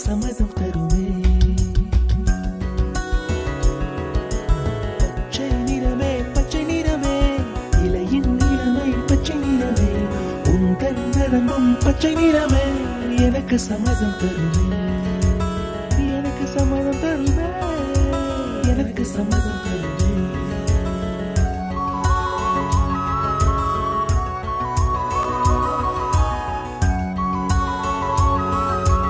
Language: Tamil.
சம்மதம் தருமே. பச்சை நிறமே பச்சை நிறமே, இலையின் நிறமை பச்சை நிறமே, உந்தன் நரம்பும் பச்சை நிறமே, எனக்கு சம்மதம் தருமே, எனக்கு சம்மதம் தருமே, எனக்கு சம்மதம் தருமே.